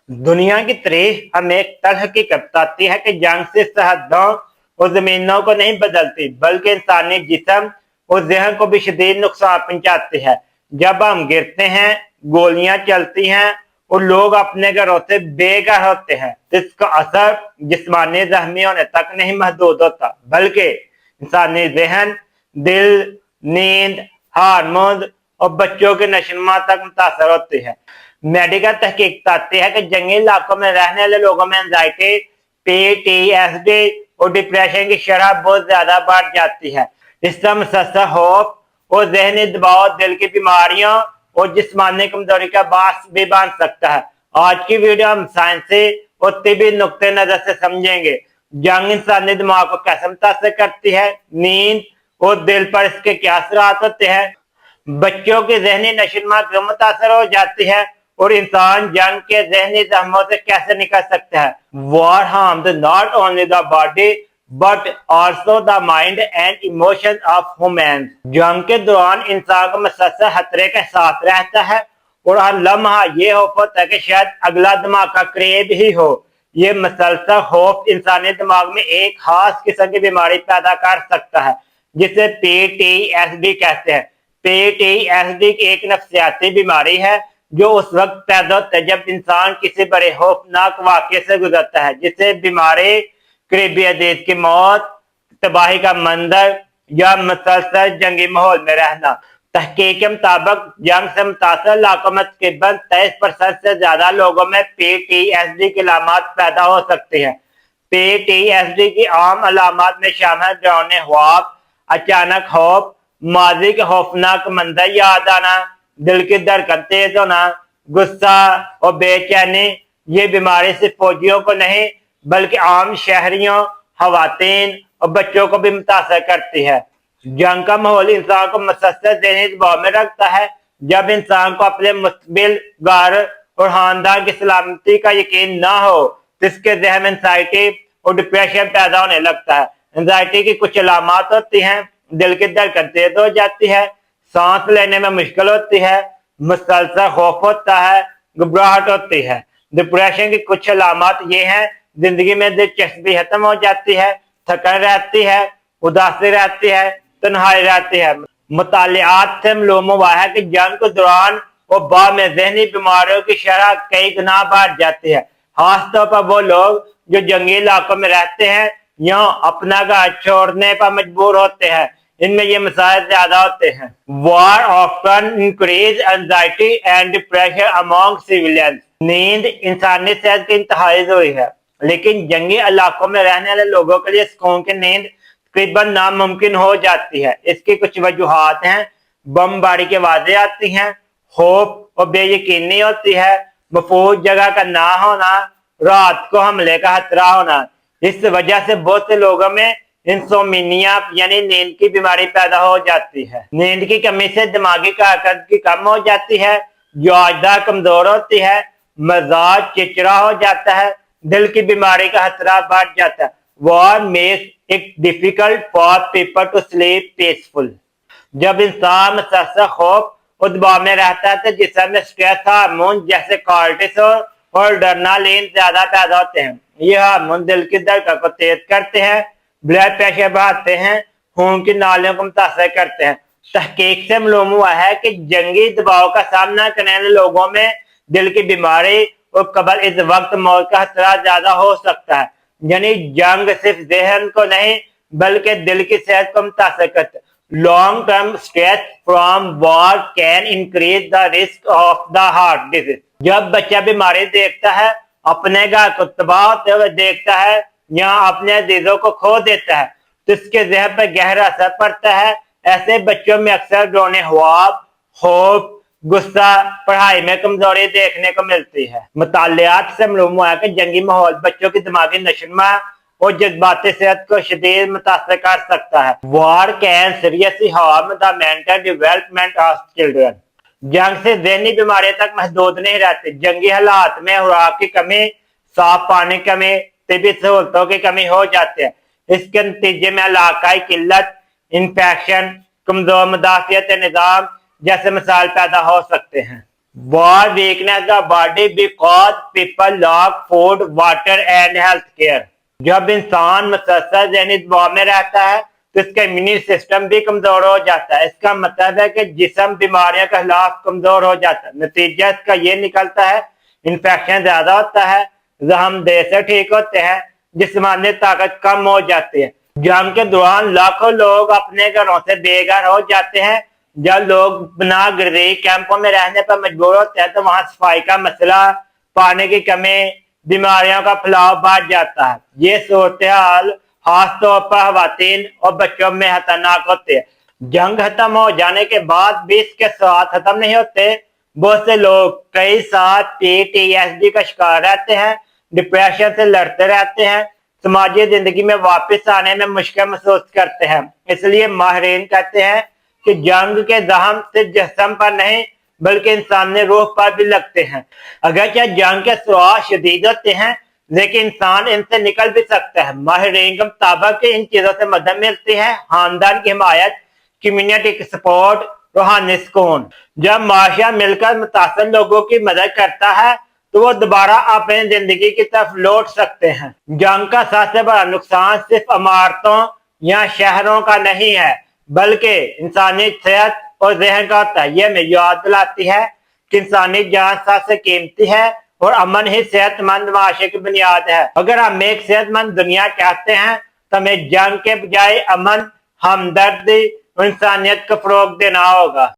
दुनिया की तारीख हमें एक तल्ख हकीकत बताती है कि जंग से सरहदों और जमीनों को नहीं बदलती, बल्कि इंसानी जिस्म और जहन को भी शदीद नुकसान पहुंचाती है। जब हम गिरते हैं, गोलियां चलती हैं और लोग अपने घरों से बेघर होते हैं, तो इसका असर जिस्मानी जख्मी होने तक नहीं महदूद होता, बल्कि इंसानी जहन, दिल, नींद, हार्मोन और बच्चों के नशोनुमा तक मुतासर होती है। मेडिकल तहकीक बताती है कि जंगी इलाकों में रहने वाले लोगों में एंजाइटी, पीटीएसडी और डिप्रेशन की शरह बहुत ज्यादा बढ़ जाती है। इसका मुसलसल खौफ और जहनी दबाव दिल की बीमारियों और जिस्मानी कमजोरी का बास भी बन सकता है। आज की वीडियो हम साइंसी और तिबी नुक्ते नजर से समझेंगे। जंग इंसानी दिमाग को कैसे मुतासर करती है, नींद और दिल पर इसके क्या असरात होते हैं, बच्चों की जहनी नशोनुमा क्यों मुतासर हो जाती है और इंसान जंग के जहनी जख्मों से कैसे निकल सकता है। War harms not only the body but also the mind and emotion of humans. जंग के दौरान इंसान को मुसलसल खतरे का एहसास रहता है और हर लम्हा ये खौफ होता है कि शायद अगला धमाका करीब ही हो। ये मुसलसल खौफ इंसानी दिमाग में एक खास किस्म की बीमारी पैदा कर सकता है, जिसे पीटीएसडी कहते हैं। पीटीएसडी एक नफ्सियाती बीमारी है जो उस वक्त पैदा होता है जब इंसान किसी बड़े खौफनाक वाक़े से गुजरता है, जिसे बीमारी, करीबी अजीज की मौत, तबाही का मंजर या मुसलसल जंगी माहौल में रहना। तहकीक के मुताबिक जंग से मुतासर इलाकों में तकरीबन 23% से ज्यादा लोगों में पीटीएसडी की अलामत पैदा हो सकती है। पीटीएसडी की आम अलामत में शामिल डरावने ख्वाब, अचानक खौफ, माजी के खौफनाक मंजर याद आना, दिल की धड़कन तेज होना, गुस्सा और बेचैनी। ये बीमारी सिर्फ फौजियों को नहीं बल्कि आम शहरियों, खवातीन और बच्चों को भी मुतासर करती है। जंग का माहौल इंसान को मुसलसल ज़हनी दबाव में रखता है। जब इंसान को अपने मुस्तकबिल, घर और खानदान की सलामती का यकीन ना हो तो इसके जहन में एंजाइटी और डिप्रेशन पैदा होने लगता है। एंजाइटी की कुछ अलामत होती हैं: दिल की धड़कन तेज हो जाती है, सांस लेने में मुश्किल होती है, मुसलसल खौफ होता है, घबराहट होती है। डिप्रेशन की कुछ अलामत ये हैं: जिंदगी में दिलचस्पी खत्म हो जाती है, थकन रहती है, उदासी रहती है, तन्हाई रहती है। मुतालियात से मालूम हुआ है कि जंग के दौरान वबा में जहनी बीमारियों की शरह कई गुना बढ़ जाती है। खासतौर पर वो लोग जो जंगी इलाकों में रहते हैं या अपना घर छोड़ने पर मजबूर होते हैं, इनमें ये मसाइल ज्यादा होते हैं। War often increase anxiety and depression among civilians. नींद इंसानी सेहत की इंतहाई जरूरी है, लेकिन जंगी इलाकों में रहने वाले लोगों के लिए सुकून की नींद तकरीबन नामुमकिन हो जाती है। इसकी कुछ वजूहात हैं: बमबारी की आवाजें आती हैं, खौफ और बेयकीनी होती है, महफूज जगह का ना होना, रात को हमले का खतरा होना। इस वजह से बहुत से लोगों में इंसोमिनिया यानी नींद की बीमारी पैदा हो जाती है। नींद की कमी से दिमागी कारकर्दगी कम हो जाती है, याददाश्त कमजोर होती है, मजाज चिड़चिड़ा हो जाता है, दिल की बीमारी का खतरा बढ़ जाता है। War makes it difficult for people to sleep peaceful. जब इंसान मुसलसल खौफ और दबाव में रहता है तो जिस्म में स्ट्रेस हार्मोन जैसे कॉर्टिसोल और एड्रेनालिन ज्यादा पैदा होते हैं। ये हार्मोन दिल की धड़कन को तेज करते हैं, ब्लड प्रेशर बढ़ाते हैं, खून की नालियों को मुतासर करते हैं। तहकीक से मालूम हुआ है कि जंगी दबाव का सामना करने वाले लोगों में दिल की बीमारी और कबल इस वक्त मौत का खतरा ज्यादा हो सकता है। यानी जंग सिर्फ जहन को नहीं बल्कि दिल की सेहत को मुतासर करता है। Long term stress from war can increase the risk of the heart disease. जब बच्चा बीमारी देखता है, अपने घर को तबाह होते हुए देखता है या अपने अजीजों को खो देता है, तो इसके जहन पर गहरा असर पड़ता है। ऐसे बच्चों में अक्सर डरावने ख्वाब, खौफ, गुस्सा, पढ़ाई में कमजोरी देखने को मिलती है। मुतालियात से मालूम हुआ है कि जंगी माहौल बच्चों की दिमागी नशोनुमा और जज्बाती सेहत को शदीद मुतासर कर सकता है। War can seriously harm the mental development of children. जंग से ज़हनी बीमारियां तक महदूद नहीं रहती। जंगी हालात में खुराक की कमी, साफ पानी की कमी, तिबी सहूलतों की कमी हो जाती है। इसके नतीजे में इलाकाई किल्लत, इन्फेक्शन, कमजोर मुदाफियत निज़ाम जैसे मसाइल पैदा हो सकते हैं। War weakness the body because people lack food, water and health care. जब इंसान मुसलसल ज़हनी दबाव में रहता है तो इसका इम्यूनी सिस्टम भी कमजोर हो जाता है। इसका मतलब है कि जिस्म बीमारियों के खिलाफ कमजोर हो जाता है। नतीजा इसका ये निकलता है, इन्फेक्शन ज्यादा होता है, जख्म देर से ठीक होते हैं, जिस्मानी ताकत कम हो जाती है। जंग के दौरान लाखों लोग अपने घरों से बेघर हो जाते हैं। जब लोग बिना गृह कैंपों में रहने पर मजबूर होते हैं तो वहां सफाई का मसला, पानी की कमी, बीमारियों का फैलाव बढ़ जाता है। ये सूरत हाल खास तौर पर खवातीन और बच्चों में खतरनाक होती है। जंग खत्म हो जाने के बाद भी इसके स्वाद खत्म नहीं होते। बहुत से लोग कई साल PTSD का शिकार रहते हैं, डिप्रेशन से लड़ते रहते हैं, समाजी जिंदगी में वापस आने में मुश्किल महसूस करते हैं। इसलिए माहिरीन कहते हैं कि जंग के जख्म सिर्फ जिस्म पर नहीं बल्कि इंसानी रूह पर भी लगते हैं। अगरचे जंग के स्वाद शदीद होते हैं लेकिन इंसान इनसे निकल भी सकता है। माहिरीन के मुताबिक इन चीजों से मदद मिलती है, खानदान की हिमायत, कम्युनिटी की सपोर्ट, रूहानी सुकून। जब माशरा मिलकर मुतासर लोगों की मदद करता है तो वो दोबारा अपनी जिंदगी की तरफ लौट सकते हैं। जंग का सबसे बड़ा नुकसान सिर्फ इमारतों या शहरों का नहीं है बल्कि इंसानी सेहत और जहन का होता है। ये हमें याद दिलाती है कि इंसानी जान सबसे कीमती है और अमन ही सेहतमंद माशरे की बुनियाद है। अगर हम एक सेहतमंद दुनिया चाहते हैं तो हमें जंग के बजाय अमन, हमदर्दी और इंसानियत को फरोग देना होगा।